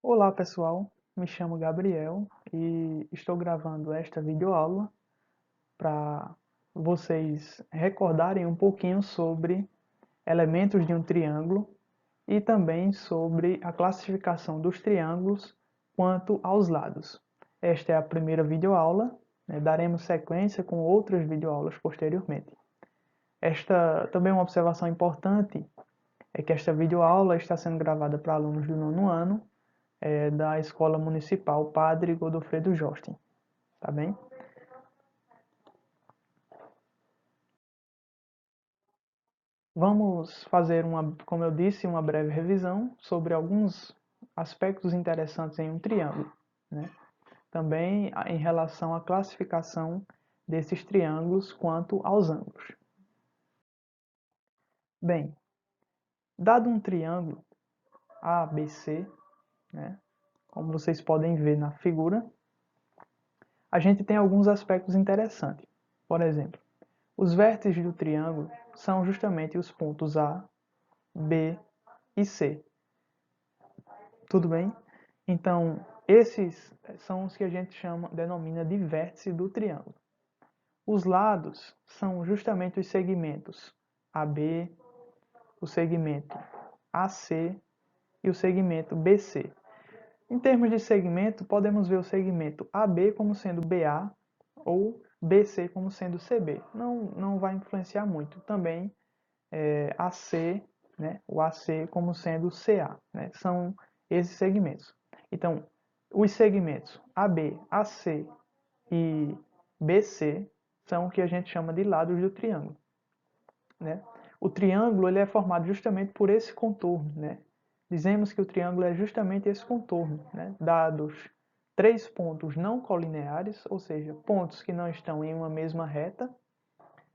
Olá pessoal, me chamo Gabriel e estou gravando esta videoaula para vocês recordarem um pouquinho sobre elementos de um triângulo e também sobre a classificação dos triângulos quanto aos lados. Esta é a primeira videoaula, daremos sequência com outras videoaulas posteriormente. Esta também é uma observação importante é que esta videoaula está sendo gravada para alunos do nono ano da Escola Municipal Padre Godofredo Jostin, tá bem? Vamos fazer como eu disse, uma breve revisão sobre alguns aspectos interessantes em um triângulo, né? Também em relação à classificação desses triângulos quanto aos ângulos. Bem, dado um triângulo ABC, né, como vocês podem ver na figura, a gente tem alguns aspectos interessantes. Por exemplo, os vértices do triângulo são justamente os pontos A, B e C. Tudo bem? Então, esses são os que a gente denomina de vértice do triângulo. Os lados são justamente os segmentos AB, o segmento AC e o segmento BC. Em termos de segmento, podemos ver o segmento AB como sendo BA ou BC como sendo CB. Não vai influenciar muito. Também AC, né, o AC como sendo CA, né, são esses segmentos. Então, os segmentos AB, AC e BC são o que a gente chama de lados do triângulo, né? O triângulo ele é formado justamente por esse contorno, né? Dizemos que o triângulo é justamente esse contorno, né? Dados três pontos não colineares, ou seja, pontos que não estão em uma mesma reta,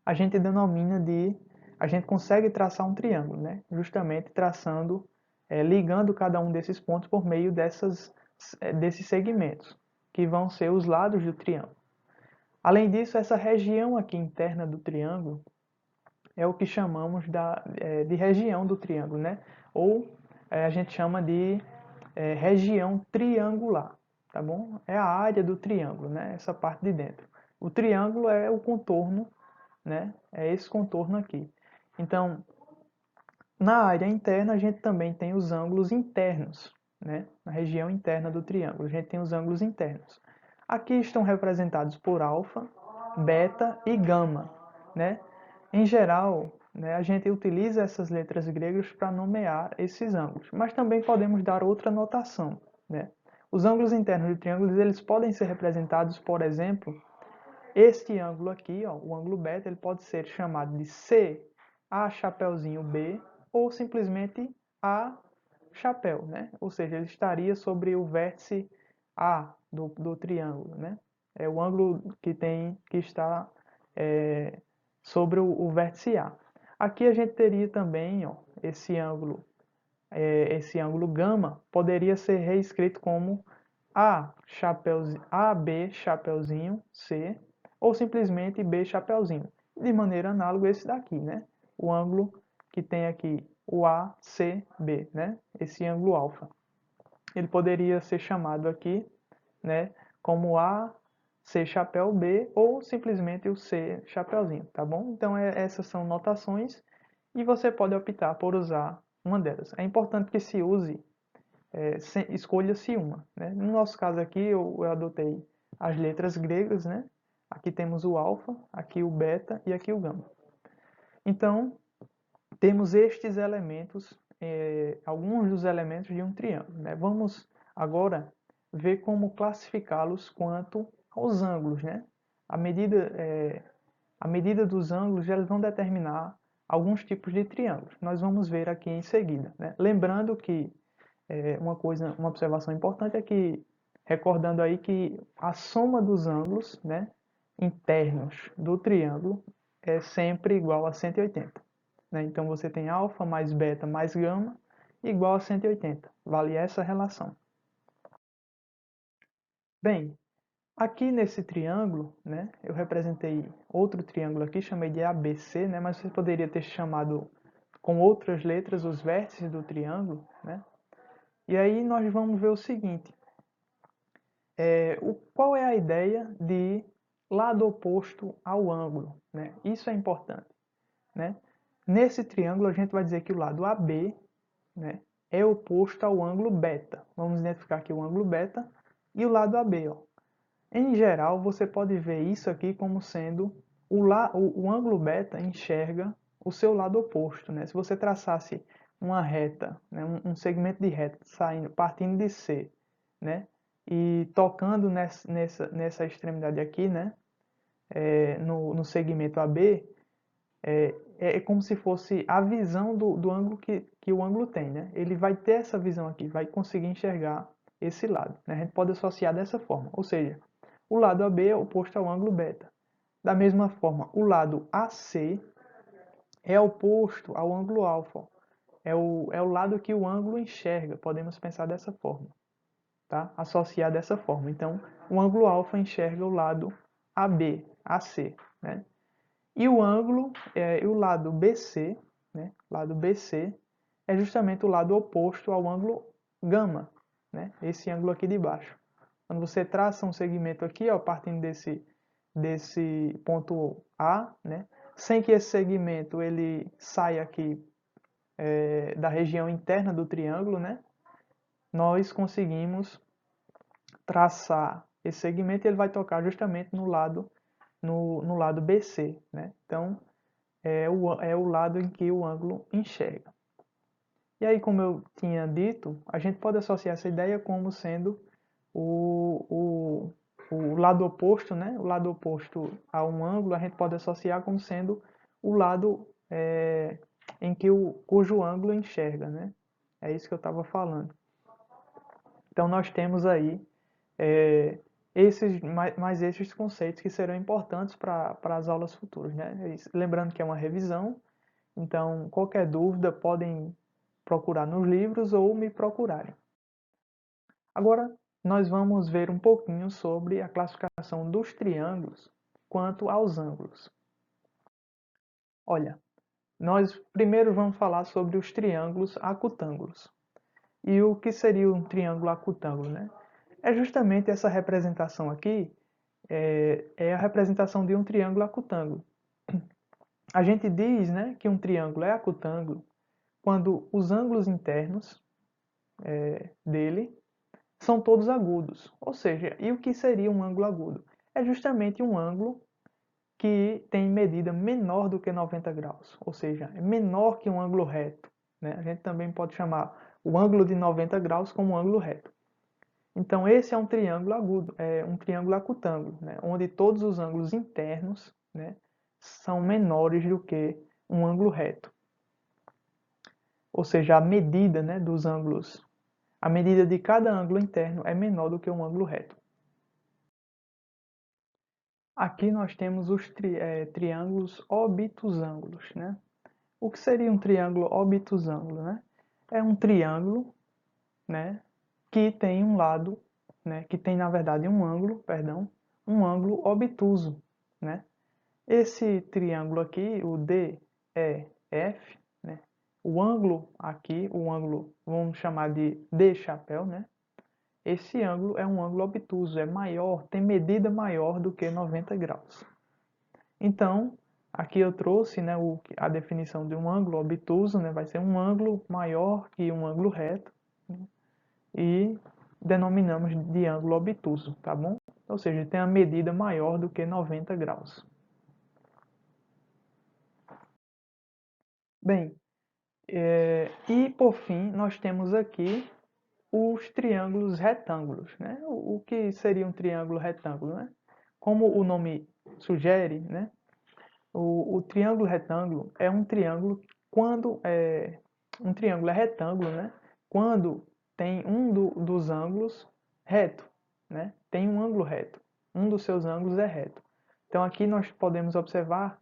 a gente denomina de... A gente consegue traçar um triângulo, né? Justamente traçando, ligando cada um desses pontos por meio desses segmentos, que vão ser os lados do triângulo. Além disso, essa região aqui interna do triângulo é o que chamamos de região do triângulo, né? Ou a gente chama de região triangular, tá bom? É a área do triângulo, né? Essa parte de dentro. O triângulo é o contorno, né? É esse contorno aqui. Então, na área interna a gente também tem os ângulos internos, né? Na região interna do triângulo a gente tem os ângulos internos. Aqui estão representados por alfa, beta e gama, né? Em geral, né, a gente utiliza essas letras gregas para nomear esses ângulos, mas também podemos dar outra notação, né? Os ângulos internos de triângulos eles podem ser representados, por exemplo, este ângulo aqui, ó, o ângulo beta, ele pode ser chamado de C, A chapeuzinho B, ou simplesmente A chapéu, né? Ou seja, ele estaria sobre o vértice A do triângulo, né? É o ângulo que está sobre o vértice A. Aqui a gente teria também, ó, esse ângulo gama poderia ser reescrito como AB chapeuzinho C ou simplesmente B chapeuzinho. De maneira análoga esse daqui, né? O ângulo que tem aqui o ACB, né? Esse ângulo alfa. Ele poderia ser chamado aqui, né, como A C chapéu B ou simplesmente o C chapeuzinho, tá bom? Então essas são notações e você pode optar por usar uma delas. É importante que se use escolha-se uma, né? No nosso caso aqui, eu adotei as letras gregas, né? Aqui temos o alfa, aqui o beta e aqui o gama. Então, temos estes elementos, alguns dos elementos de um triângulo, né? Vamos agora ver como classificá-los quanto aos ângulos, né? A medida dos ângulos eles vão determinar alguns tipos de triângulos. Nós vamos ver aqui em seguida, né? Lembrando que uma observação importante é que, recordando aí que a soma dos ângulos, né, internos do triângulo é sempre igual a 180. Né? Então você tem alfa mais beta mais gama igual a 180. Vale essa relação. Bem, aqui nesse triângulo, né, eu representei outro triângulo aqui, chamei de ABC, né, mas você poderia ter chamado com outras letras os vértices do triângulo, né? E aí nós vamos ver o seguinte, qual é a ideia de lado oposto ao ângulo, né? Isso é importante, né? Nesse triângulo a gente vai dizer que o lado AB, né, é oposto ao ângulo beta. Vamos identificar aqui o ângulo beta e o lado AB. Ó. Em geral, você pode ver isso aqui como sendo o ângulo beta enxerga o seu lado oposto. Né? Se você traçasse uma reta, né, um segmento de reta partindo de C, né, e tocando nessa extremidade aqui, né, no segmento AB, é como se fosse a visão do ângulo que o ângulo tem. Né? Ele vai ter essa visão aqui, vai conseguir enxergar esse lado. Né? A gente pode associar dessa forma, ou seja, o lado AB é oposto ao ângulo beta. Da mesma forma, o lado AC é oposto ao ângulo alfa. É o lado que o ângulo enxerga, podemos pensar dessa forma. Tá? Associar dessa forma. Então, o ângulo alfa enxerga o lado AB, AC. Né? E o ângulo, o lado BC, né? Lado BC é justamente o lado oposto ao ângulo gama, né? Esse ângulo aqui de baixo. Quando você traça um segmento aqui, ó, partindo desse ponto A, né? Sem que esse segmento ele saia aqui da região interna do triângulo, né? Nós conseguimos traçar esse segmento e ele vai tocar justamente no lado BC, né? Então, é o lado em que o ângulo enxerga. E aí, como eu tinha dito, a gente pode associar essa ideia como sendo o lado oposto, né? O lado oposto a um ângulo, a gente pode associar como sendo o lado em que cujo ângulo enxerga, né? É isso que eu estava falando. Então, nós temos aí esses conceitos que serão importantes para as aulas futuras, né? Lembrando que é uma revisão, então qualquer dúvida podem procurar nos livros ou me procurarem. Agora nós vamos ver um pouquinho sobre a classificação dos triângulos quanto aos ângulos. Olha, nós primeiro vamos falar sobre os triângulos acutângulos. E o que seria um triângulo acutângulo, né? É justamente essa representação aqui, é a representação de um triângulo acutângulo. A gente diz, né, que um triângulo é acutângulo quando os ângulos internos dele são todos agudos. Ou seja, e o que seria um ângulo agudo? É justamente um ângulo que tem medida menor do que 90 graus, ou seja, é menor que um ângulo reto. Né? A gente também pode chamar o ângulo de 90 graus como um ângulo reto. Então esse é um triângulo agudo, é um triângulo acutângulo, né? Onde todos os ângulos internos, né, são menores do que um ângulo reto. Ou seja, a medida, né, dos ângulos, a medida de cada ângulo interno é menor do que um ângulo reto. Aqui nós temos os triângulos obtusângulos, né? O que seria um triângulo obtusângulo, né? É um triângulo, né, que tem um lado, né, que tem na verdade um ângulo, perdão, um ângulo obtuso, né? Esse triângulo aqui, o DEF, né? O ângulo aqui, o ângulo, vamos chamar de D chapéu, né? Esse ângulo é um ângulo obtuso, é maior, tem medida maior do que 90 graus. Então, aqui eu trouxe, né, a definição de um ângulo obtuso, né, vai ser um ângulo maior que um ângulo reto, né, e denominamos de ângulo obtuso, tá bom? Ou seja, tem a medida maior do que 90 graus. Bem, e por fim, nós temos aqui os triângulos retângulos, né? O que seria um triângulo retângulo, né? Como o nome sugere, né? O triângulo retângulo é um triângulo quando um triângulo é retângulo, né? Quando tem dos ângulos reto, né? Tem um ângulo reto, um dos seus ângulos é reto. Então aqui nós podemos observar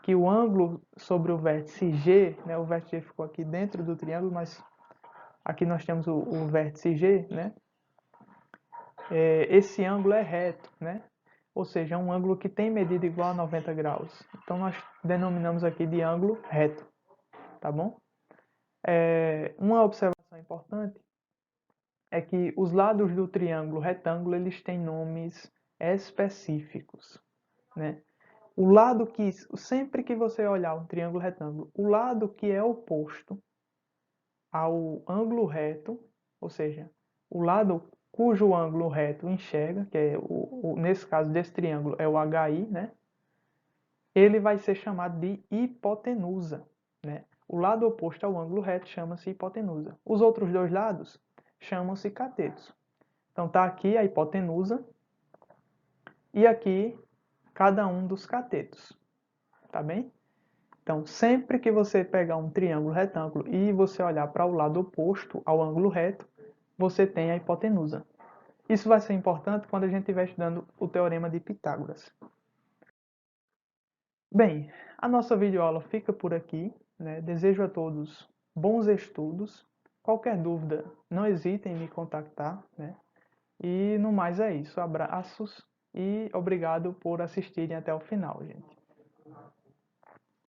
que o ângulo sobre o vértice G, né? O vértice G ficou aqui dentro do triângulo, mas aqui nós temos o vértice G, né? Esse ângulo é reto, né? Ou seja, é um ângulo que tem medida igual a 90 graus. Então nós denominamos aqui de ângulo reto, tá bom? Uma observação importante é que os lados do triângulo retângulo eles têm nomes específicos, né? O lado que, sempre que você olhar um triângulo retângulo, o lado que é oposto ao ângulo reto, ou seja, o lado cujo ângulo reto enxerga, que é nesse caso desse triângulo é o HI, né? Ele vai ser chamado de hipotenusa, né? O lado oposto ao ângulo reto chama-se hipotenusa. Os outros dois lados chamam-se catetos. Então tá aqui a hipotenusa e aqui cada um dos catetos, tá bem? Então, sempre que você pegar um triângulo retângulo e você olhar para o lado oposto ao ângulo reto, você tem a hipotenusa. Isso vai ser importante quando a gente estiver estudando o teorema de Pitágoras. Bem, a nossa videoaula fica por aqui, né? Desejo a todos bons estudos. Qualquer dúvida, não hesitem em me contactar, né? E no mais é isso. Abraços e obrigado por assistirem até o final, gente.